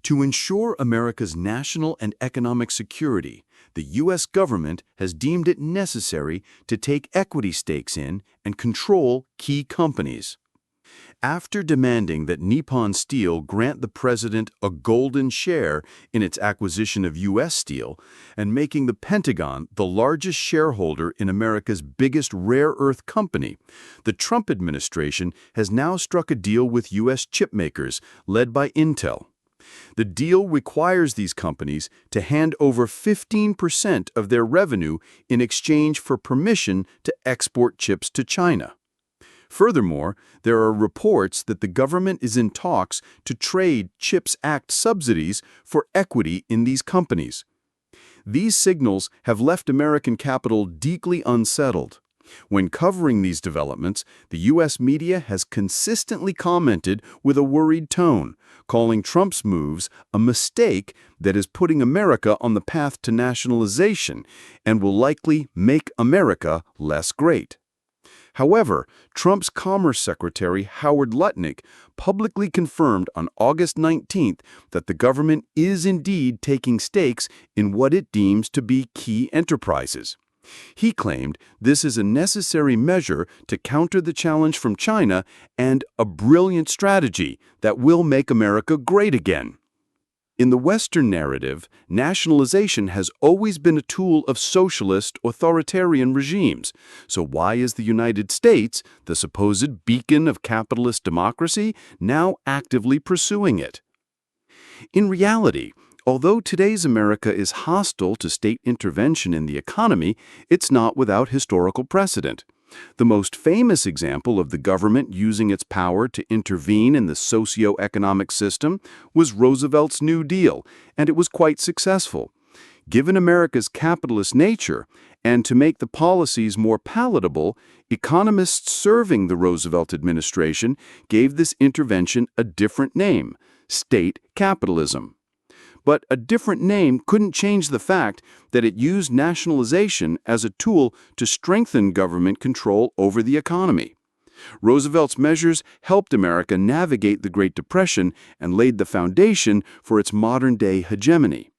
To ensure America's national and economic security, the U.S. government has deemed it necessary to take equity stakes in and control key companies. After demanding that Nippon Steel grant the president a golden share in its acquisition of U.S. Steel and making the Pentagon the largest shareholder in America's biggest rare earth company, the Trump administration has now struck a deal with U.S. chipmakers led by Intel. The deal requires these companies to hand over 15% of their revenue in exchange for permission to export chips to China. Furthermore, there are reports that the government is in talks to trade CHIPS Act subsidies for equity in these companies. These signals have left American capital deeply unsettled. When covering these developments, the U.S. media has consistently commented with a worried tone, calling Trump's moves a mistake that is putting America on the path to nationalization and will likely make America less great. However, Trump's Commerce Secretary Howard Lutnick publicly confirmed on August 19th that the government is indeed taking stakes in what it deems to be key enterprises. He claimed this is a necessary measure to counter the challenge from China and a brilliant strategy that will make America great again. In the Western narrative, nationalization has always been a tool of socialist, authoritarian regimes. So why is the United States, the supposed beacon of capitalist democracy, now actively pursuing it? In reality, although today's America is hostile to state intervention in the economy, it's not without historical precedent. The most famous example of the government using its power to intervene in the socio-economic system was Roosevelt's New Deal, and it was quite successful. Given America's capitalist nature, and to make the policies more palatable, economists serving the Roosevelt administration gave this intervention a different name: state capitalism. But a different name couldn't change the fact that it used nationalization as a tool to strengthen government control over the economy. Roosevelt's measures helped America navigate the Great Depression and laid the foundation for its modern-day hegemony.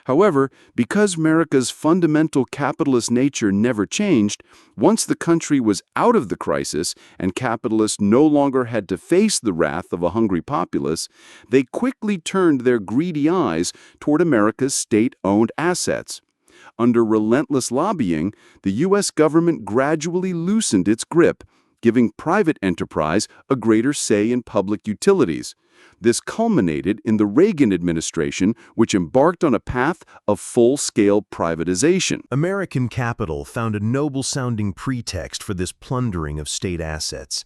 However, because America's fundamental capitalist nature never changed, once the country was out of the crisis and capitalists no longer had to face the wrath of a hungry populace, they quickly turned their greedy eyes toward America's state-owned assets. Under relentless lobbying, the U.S. government gradually loosened its grip, giving private enterprise a greater say in public utilities. This culminated in the Reagan administration, which embarked on a path of full-scale privatization. American capital found a noble-sounding pretext for this plundering of state assets.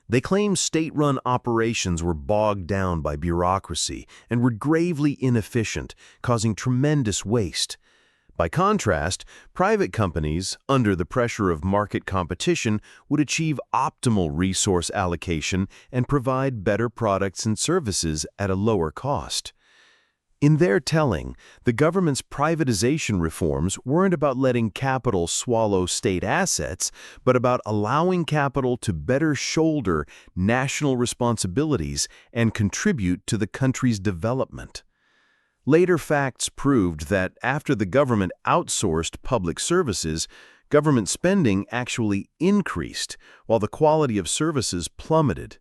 They claimed state-run operations were bogged down by bureaucracy and were gravely inefficient, causing tremendous waste. By contrast, private companies, under the pressure of market competition, would achieve optimal resource allocation and provide better products and services at a lower cost. In their telling, the government's privatization reforms weren't about letting capital swallow state assets, but about allowing capital to better shoulder national responsibilities and contribute to the country's development. Later facts proved that after the government outsourced public services, government spending actually increased, while the quality of services plummeted.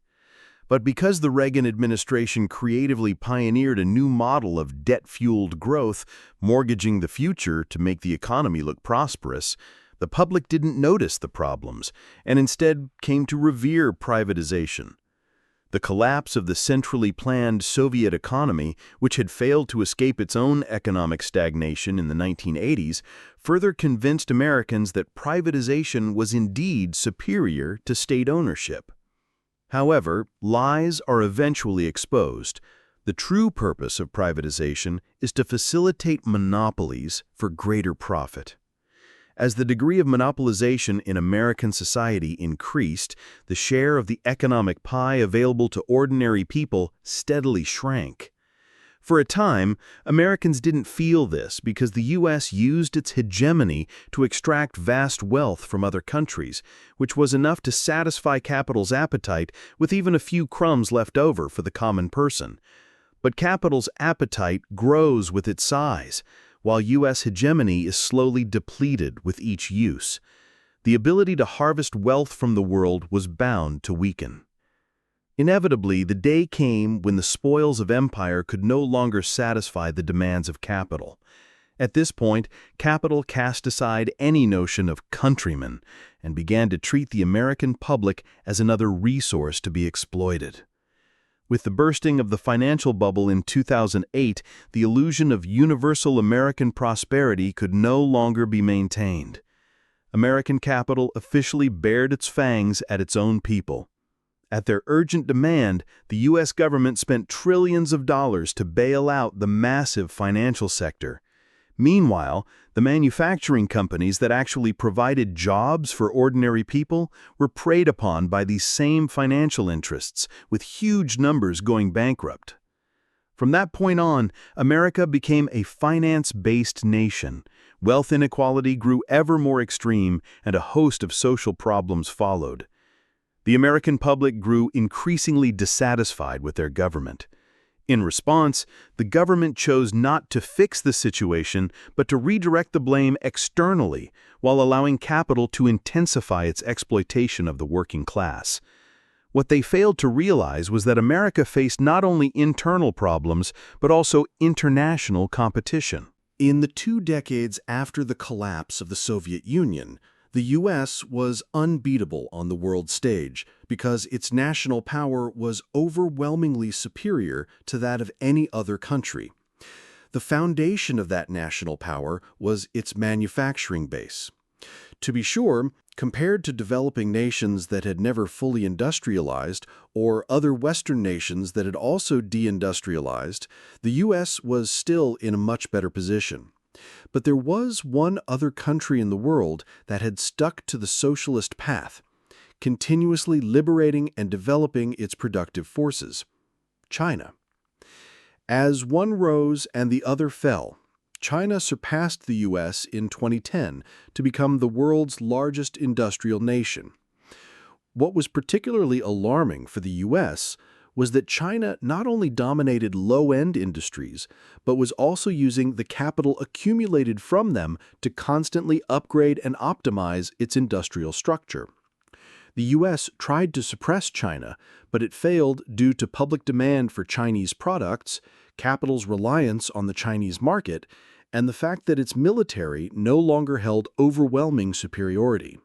But because the Reagan administration creatively pioneered a new model of debt-fueled growth, mortgaging the future to make the economy look prosperous, the public didn't notice the problems, and instead came to revere privatization. The collapse of the centrally planned Soviet economy, which had failed to escape its own economic stagnation in the 1980s, further convinced Americans that privatization was indeed superior to state ownership. However, lies are eventually exposed. The true purpose of privatization is to facilitate monopolies for greater profit. As the degree of monopolization in American society increased, the share of the economic pie available to ordinary people steadily shrank. For a time, Americans didn't feel this because the U.S. used its hegemony to extract vast wealth from other countries, which was enough to satisfy capital's appetite with even a few crumbs left over for the common person. But capital's appetite grows with its size, while U.S. hegemony is slowly depleted with each use. The ability to harvest wealth from the world was bound to weaken. Inevitably, the day came when the spoils of empire could no longer satisfy the demands of capital. At this point, capital cast aside any notion of countrymen and began to treat the American public as another resource to be exploited. With the bursting of the financial bubble in 2008, the illusion of universal American prosperity could no longer be maintained. American capital officially bared its fangs at its own people. At their urgent demand, the U.S. government spent trillions of dollars to bail out the massive financial sector. Meanwhile, the manufacturing companies that actually provided jobs for ordinary people were preyed upon by these same financial interests, with huge numbers going bankrupt. From that point on, America became a finance-based nation. Wealth inequality grew ever more extreme, and a host of social problems followed. The American public grew increasingly dissatisfied with their government. In response, the government chose not to fix the situation, but to redirect the blame externally, while allowing capital to intensify its exploitation of the working class. What they failed to realize was that America faced not only internal problems, but also international competition. In the 2 decades after the collapse of the Soviet Union, the U.S. was unbeatable on the world stage because its national power was overwhelmingly superior to that of any other country. The foundation of that national power was its manufacturing base. To be sure, compared to developing nations that had never fully industrialized or other Western nations that had also deindustrialized, the U.S. was still in a much better position. But there was one other country in the world that had stuck to the socialist path, continuously liberating and developing its productive forces: China. As one rose and the other fell, China surpassed the U.S. in 2010 to become the world's largest industrial nation. What was particularly alarming for the U.S. was that China not only dominated low-end industries, but was also using the capital accumulated from them to constantly upgrade and optimize its industrial structure. The U.S. tried to suppress China, but it failed due to public demand for Chinese products, capital's reliance on the Chinese market, and the fact that its military no longer held overwhelming superiority.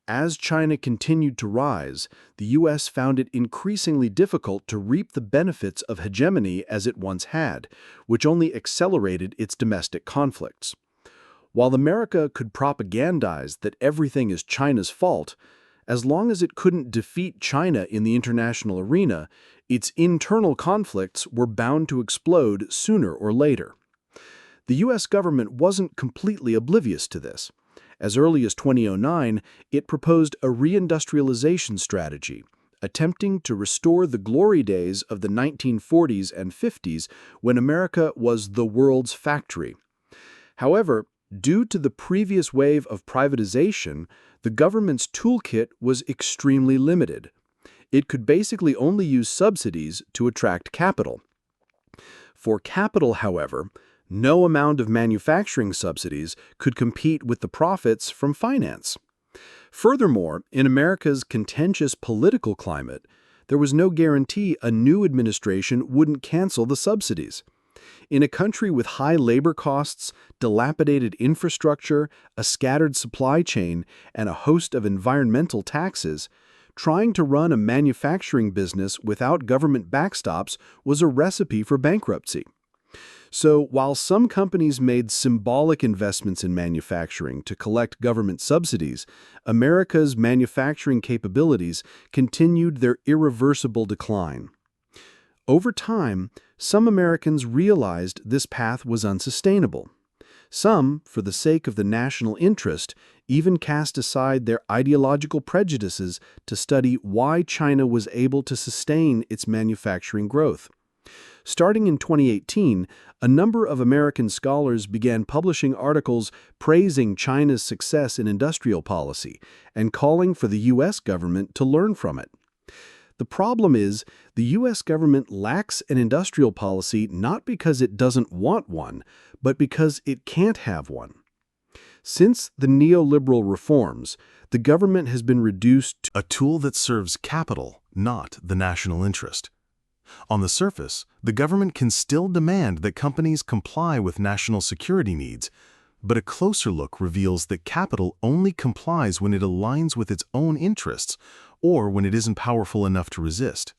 As China continued to rise, the U.S. found it increasingly difficult to reap the benefits of hegemony as it once had, which only accelerated its domestic conflicts. While America could propagandize that everything is China's fault, as long as it couldn't defeat China in the international arena, its internal conflicts were bound to explode sooner or later. The U.S. government wasn't completely oblivious to this. As early as 2009, it proposed a reindustrialization strategy, attempting to restore the glory days of the 1940s and 50s when America was the world's factory. However, due to the previous wave of privatization, the government's toolkit was extremely limited. It could basically only use subsidies to attract capital. For capital, however, no amount of manufacturing subsidies could compete with the profits from finance. Furthermore, in America's contentious political climate, there was no guarantee a new administration wouldn't cancel the subsidies. In a country with high labor costs, dilapidated infrastructure, a scattered supply chain, and a host of environmental taxes, trying to run a manufacturing business without government backstops was a recipe for bankruptcy. So, while some companies made symbolic investments in manufacturing to collect government subsidies, America's manufacturing capabilities continued their irreversible decline. Over time, some Americans realized this path was unsustainable. Some, for the sake of the national interest, even cast aside their ideological prejudices to study why China was able to sustain its manufacturing growth. Starting in 2018, a number of American scholars began publishing articles praising China's success in industrial policy and calling for the U.S. government to learn from it. The problem is, the U.S. government lacks an industrial policy not because it doesn't want one, but because it can't have one. Since the neoliberal reforms, the government has been reduced to A tool that serves capital, not the national interest. On the surface, the government can still demand that companies comply with national security needs, but a closer look reveals that capital only complies when it aligns with its own interests or when it isn't powerful enough to resist.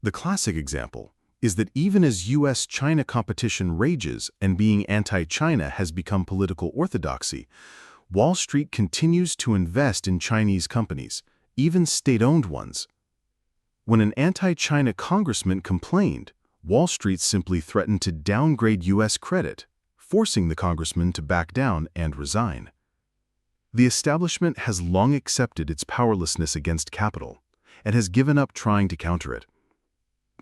The classic example is that even as U.S.-China competition rages and being anti-China has become political orthodoxy, Wall Street continues to invest in Chinese companies, even state-owned ones. When an anti-China congressman complained, Wall Street simply threatened to downgrade U.S. credit, forcing the congressman to back down and resign. The establishment has long accepted its powerlessness against capital and has given up trying to counter it.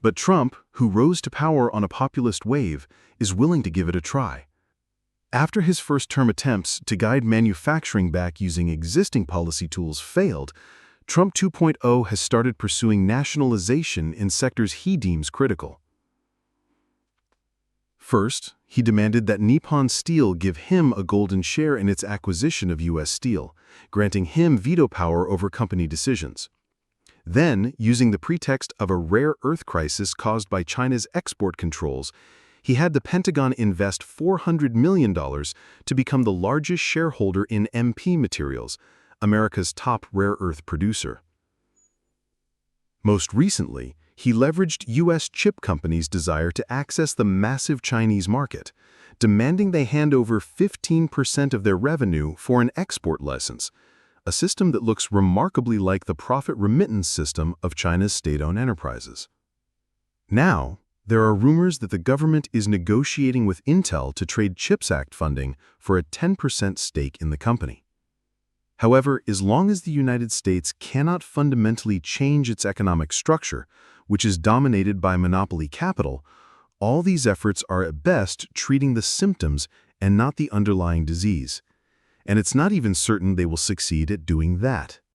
But Trump, who rose to power on a populist wave, is willing to give it a try. After his first-term attempts to guide manufacturing back using existing policy tools failed, Trump 2.0 has started pursuing nationalization in sectors he deems critical. First, he demanded that Nippon Steel give him a golden share in its acquisition of U.S. Steel, granting him veto power over company decisions. Then, using the pretext of a rare earth crisis caused by China's export controls, he had the Pentagon invest $400 million to become the largest shareholder in MP Materials, America's top rare earth producer. Most recently, he leveraged U.S. chip companies' desire to access the massive Chinese market, demanding they hand over 15% of their revenue for an export license, a system that looks remarkably like the profit remittance system of China's state-owned enterprises. Now, there are rumors that the government is negotiating with Intel to trade CHIPS Act funding for a 10% stake in the company. However, as long as the United States cannot fundamentally change its economic structure, which is dominated by monopoly capital, all these efforts are at best treating the symptoms and not the underlying disease. And it's not even certain they will succeed at doing that.